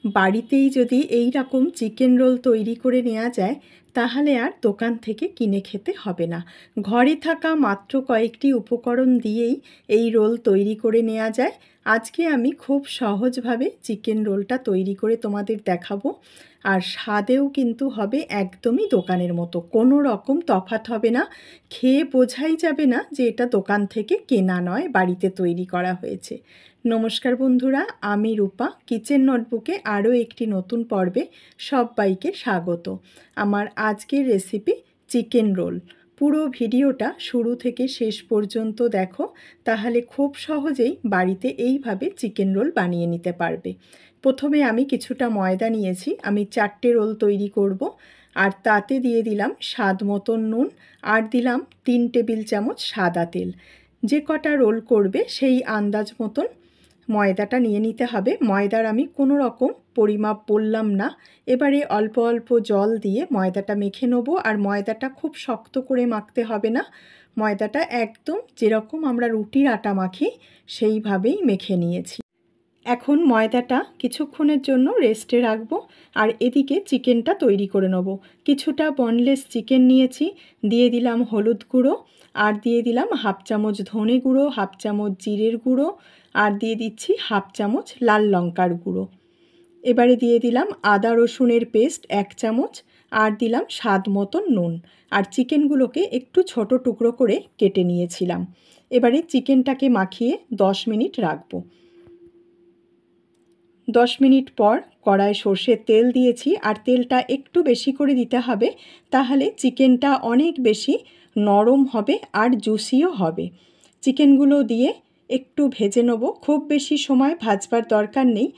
বাড়িতেই যদি এই রকম চিকেন রোল তৈরি করে নেওয়া যায় তাহলে আর দোকান থেকে কিনে খেতে হবে না। ঘরে থাকা মাত্র কয়েকটি উপকরণ দিয়েই এই রোল তৈরি করে নেওয়া যায়। আজকে আমি খুব সহজভাবে চিকেন রোলটা তৈরি করে তোমাদের দেখাবো। আর স্বাদেও কিন্তু হবে একদমই দোকানের মতো, কোনো রকম তফাৎ হবে না। খেয়ে বোঝাই যাবে না যে এটা দোকান থেকে কেনা নয়, বাড়িতে তৈরি করা হয়েছে। নমস্কার বন্ধুরা, আমি রূপা। কিচেন নোটবুকে আরও একটি নতুন পর্বে সবাইকে স্বাগত। আমার আজকের রেসিপি চিকেন রোল। পুরো ভিডিওটা শুরু থেকে শেষ পর্যন্ত দেখো, তাহলে খুব সহজেই বাড়িতে এইভাবে চিকেন রোল বানিয়ে নিতে পারবে। প্রথমে আমি কিছুটা ময়দা নিয়েছি, আমি 4টে রোল তৈরি করব। আর তাতে দিয়ে দিলাম স্বাদ মতন নুন, আর দিলাম 3 টেবিল চামচ সাদা তেল। যে কটা রোল করবে সেই আন্দাজ মতন ময়দাটা নিয়ে নিতে হবে। ময়দার আমি কোনো রকম পরিমাপ বললাম না। এবারে অল্প অল্প জল দিয়ে ময়দাটা মেখে নেবো। আর ময়দাটা খুব শক্ত করে মাখতে হবে না, ময়দাটা একদম যেরকম আমরা রুটির আটা মাখি সেইভাবেই মেখে নিয়েছি। এখন ময়দাটা কিছুক্ষণের জন্য রেস্টে রাখবো। আর এদিকে চিকেনটা তৈরি করে নেব। কিছুটা বোনলেস চিকেন নিয়েছি, দিয়ে দিলাম হলুদ গুঁড়ো, আর দিয়ে দিলাম হাফ চামচ ধনে গুঁড়ো, হাফ চামচ জিরের গুঁড়ো, আর দিয়ে দিচ্ছি হাফ চামচ লাল লঙ্কার গুঁড়ো। এবারে দিয়ে দিলাম আদা রসুনের পেস্ট 1 চামচ, আর দিলাম স্বাদ মতন নুন। আর চিকেনগুলোকে একটু ছোট টুকরো করে কেটে নিয়েছিলাম। এবারে চিকেনটাকে মাখিয়ে 10 মিনিট রাখবো। 10 মিনিট পর কড়ায় সর্ষের তেল দিয়েছি, আর তেলটা একটু বেশি করে দিতে হবে, তাহলে চিকেনটা অনেক বেশি নরম হবে আর জুসিও হবে। চিকেনগুলো দিয়ে একটু ভেজে নেব, খুব বেশি সময় ভাজবার দরকার নেই।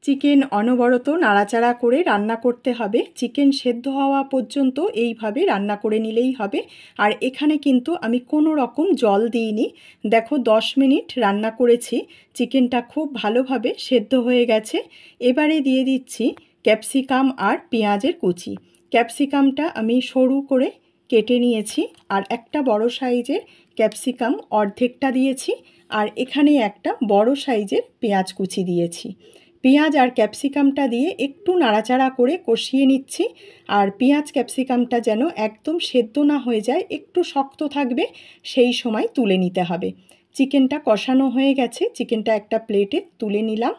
চিকেন অনবরত নাড়াচাড়া করে রান্না করতে হবে, চিকেন সেদ্ধ হওয়া পর্যন্ত এইভাবে রান্না করে নিলেই হবে। আর এখানে কিন্তু আমি কোনো রকম জল দিইনি। দেখো 10 মিনিট রান্না করেছি, চিকেনটা খুব ভালোভাবে সেদ্ধ হয়ে গেছে। এবারে দিয়ে দিচ্ছি ক্যাপসিকাম আর পেঁয়াজের কুচি। ক্যাপসিকামটা আমি সরু করে কেটে নিয়েছি, আর একটা বড় সাইজের ক্যাপসিকাম অর্ধেকটা দিয়েছি, আর এখানে একটা বড় সাইজের পেঁয়াজ কুচি দিয়েছি। পেঁয়াজ আর ক্যাপসিকামটা দিয়ে একটু নাড়াচাড়া করে কষিয়ে নিচ্ছি। আর পেঁয়াজ ক্যাপসিকামটা যেন একদম সেদ্ধ না হয়ে যায়, একটু শক্ত থাকবে, সেই সময় তুলে নিতে হবে। চিকেনটা কষানো হয়ে গেছে, চিকেনটা একটা প্লেটে তুলে নিলাম।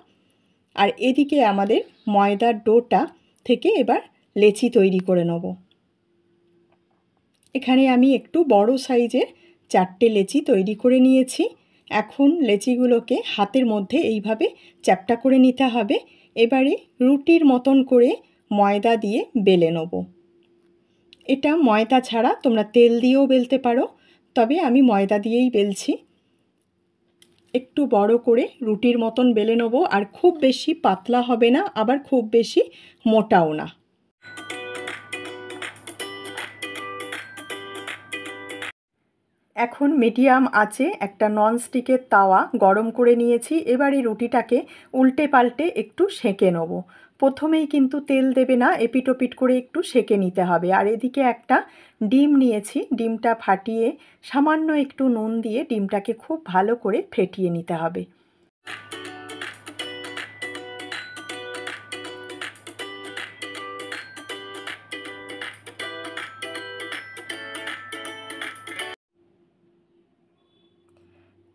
আর এদিকে আমাদের ময়দার ডোটা থেকে এবার লেচি তৈরি করে নেব। এখানে আমি একটু বড় সাইজের 4টে লেচি তৈরি করে নিয়েছি। এখন লেচিগুলোকে হাতের মধ্যে এইভাবে চ্যাপ্টা করে নিতে হবে। এবারে রুটির মতন করে ময়দা দিয়ে বেলে নেব। এটা ময়দা ছাড়া তোমরা তেল দিয়েও বেলতে পারো, তবে আমি ময়দা দিয়েই বেলছি। একটু বড় করে রুটির মতন বেলে নেব, আর খুব বেশি পাতলা হবে না, আবার খুব বেশি মোটাও না। এখন মিডিয়াম আঁচে একটা ননস্টিকের তাওয়া গরম করে নিয়েছি। এবার এই রুটিটাকে উল্টে পাল্টে একটু সেঁকে নেব। প্রথমেই কিন্তু তেল দেবে না, এপিট ওপিট করে একটু সেঁকে নিতে হবে। আর এদিকে একটা ডিম নিয়েছি, ডিমটা ফাটিয়ে সামান্য একটু নুন দিয়ে ডিমটাকে খুব ভালো করে ফেটিয়ে নিতে হবে।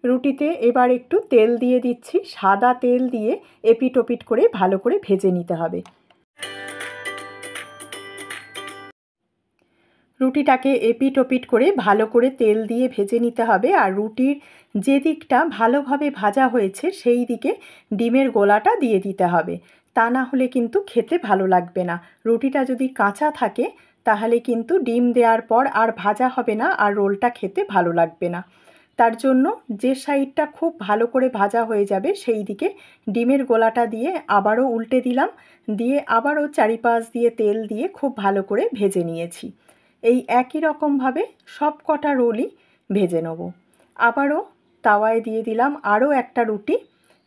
রুটিতে এবার একটু তেল দিয়ে দিচ্ছি, সাদা তেল দিয়ে এপিট ওপিট করে ভালো করে ভেজে নিতে হবে। রুটিটাকে এপিট ওপিট করে ভালো করে তেল দিয়ে ভেজে নিতে হবে। আর রুটির যে দিকটা ভালোভাবে ভাজা হয়েছে সেই দিকে ডিমের গোলাটা দিয়ে দিতে হবে, তা না হলে কিন্তু খেতে ভালো লাগবে না। রুটিটা যদি কাঁচা থাকে তাহলে কিন্তু ডিম দেওয়ার পর আর ভাজা হবে না, আর রোলটা খেতে ভালো লাগবে না। তার জন্য যে সাইডটা খুব ভালো করে ভাজা হয়ে যাবে সেই দিকে ডিমের গোলাটা দিয়ে আবারও উল্টে দিলাম, দিয়ে আবারও চারিপাশ দিয়ে তেল দিয়ে খুব ভালো করে ভেজে নিয়েছি। এই একই রকমভাবে সব কটা রোলই ভেজে নেব। আবারও তাওয়ায় দিয়ে দিলাম আরও একটা রুটি,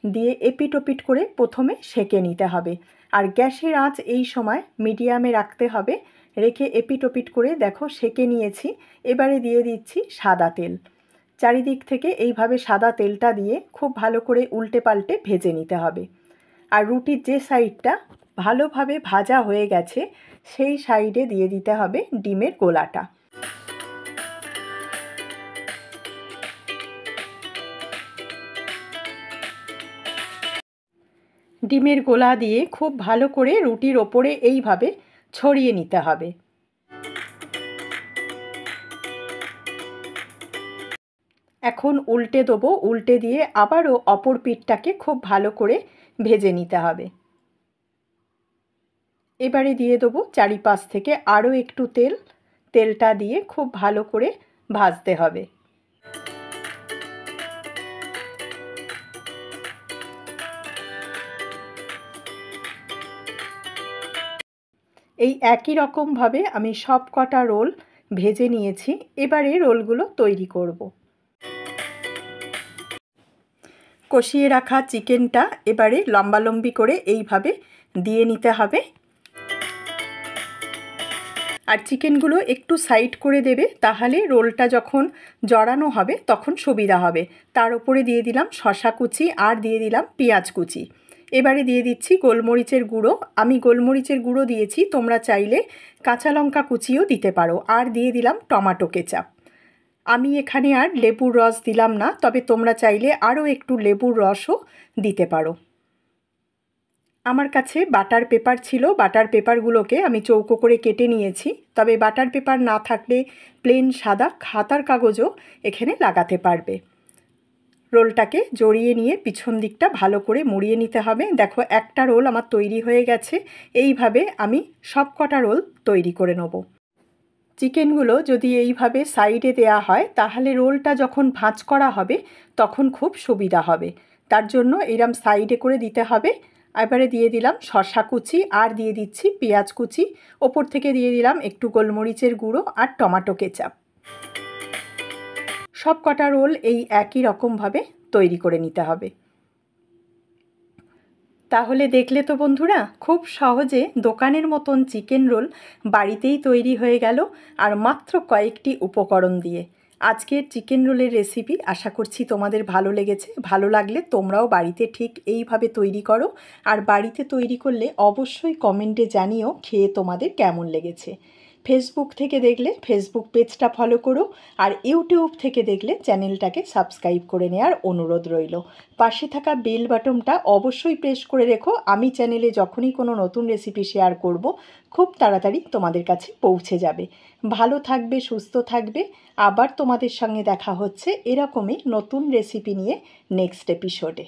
দিয়ে এপিট ওপিট করে প্রথমে সেঁকে নিতে হবে। আর গ্যাসের আঁচ এই সময় মিডিয়ামে রাখতে হবে। রেখে এপিট ওপিট করে দেখো সেঁকে নিয়েছি। এবারে দিয়ে দিচ্ছি সাদা তেল। চারিদিক থেকে এইভাবে সাদা তেলটা দিয়ে খুব ভালো করে উল্টে পাল্টে ভেজে নিতে হবে। আর রুটির যে সাইডটা ভালোভাবে ভাজা হয়ে গেছে সেই সাইডে দিয়ে দিতে হবে ডিমের গোলাটা। ডিমের গোলা দিয়ে খুব ভালো করে রুটির ওপরে এইভাবে ছড়িয়ে নিতে হবে। এখন উল্টে দেবো, উল্টে দিয়ে আবারও অপর পিঠটাকে খুব ভালো করে ভেজে নিতে হবে। এবারে দিয়ে দেবো চারিপাশ থেকে আরও একটু তেল, তেলটা দিয়ে খুব ভালো করে ভাজতে হবে। এই একই রকমভাবে আমি সব কটা রোল ভেজে নিয়েছি। এবারে রোলগুলো তৈরি করব। কষিয়ে রাখা চিকেনটা এবারে লম্বালম্বি করে এইভাবে দিয়ে নিতে হবে। আর চিকেনগুলো একটু সাইড করে দেবে, তাহলে রোলটা যখন জড়ানো হবে তখন সুবিধা হবে। তার উপরে দিয়ে দিলাম শসা কুচি আর দিয়ে দিলাম পেঁয়াজ কুচি। এবারে দিয়ে দিচ্ছি গোলমরিচের গুঁড়ো। আমি গোলমরিচের গুঁড়ো দিয়েছি, তোমরা চাইলে কাঁচা লঙ্কা কুচিও দিতে পারো। আর দিয়ে দিলাম টমেটো কেচাপ। আমি এখানে আর লেবুর রস দিলাম না, তবে তোমরা চাইলে আরও একটু লেবুর রসও দিতে পারো। আমার কাছে বাটার পেপার ছিল, বাটার পেপারগুলোকে আমি চৌকো করে কেটে নিয়েছি। তবে বাটার পেপার না থাকলে প্লেন সাদা খাতার কাগজও এখানে লাগাতে পারবে। রোলটাকে জড়িয়ে নিয়ে পিছন দিকটা ভালো করে মুড়িয়ে নিতে হবে। দেখো একটা রোল আমার তৈরি হয়ে গেছে। এইভাবে আমি সব কটা রোল তৈরি করে নেব। চিকেনগুলো যদি এইভাবে সাইডে দেয়া হয় তাহলে রোলটা যখন ভাঁজ করা হবে তখন খুব সুবিধা হবে। তার জন্য এরম সাইডে করে দিতে হবে। এবারে দিয়ে দিলাম শসা কুচি আর দিয়ে দিচ্ছি পেঁয়াজ কুচি। ওপর থেকে দিয়ে দিলাম একটু গোলমরিচের গুঁড়ো আর টমেটো কেচাপ। সব কটা রোল এই একই রকমভাবে তৈরি করে নিতে হবে। তাহলে দেখলে তো বন্ধুরা, খুব সহজে দোকানের মতন চিকেন রোল বাড়িতেই তৈরি হয়ে গেল, আর মাত্র কয়েকটি উপকরণ দিয়ে। আজকের চিকেন রোলের রেসিপি আশা করছি তোমাদের ভালো লেগেছে। ভালো লাগলে তোমরাও বাড়িতে ঠিক এইভাবে তৈরি করো। আর বাড়িতে তৈরি করলে অবশ্যই কমেন্টে জানিও খেয়ে তোমাদের কেমন লেগেছে। ফেসবুক থেকে দেখলে ফেসবুক পেজটা ফলো করো, আর ইউটিউব থেকে দেখলে চ্যানেলটাকে সাবস্ক্রাইব করে নেওয়ার অনুরোধ রইল। পাশে থাকা বেল বাটনটা অবশ্যই প্রেস করে রেখো। আমি চ্যানেলে যখনই কোনো নতুন রেসিপি শেয়ার করব খুব তাড়াতাড়ি তোমাদের কাছে পৌঁছে যাবে। ভালো থাকবে, সুস্থ থাকবে। আবার তোমাদের সঙ্গে দেখা হচ্ছে এরকমই নতুন রেসিপি নিয়ে নেক্সট এপিসোডে।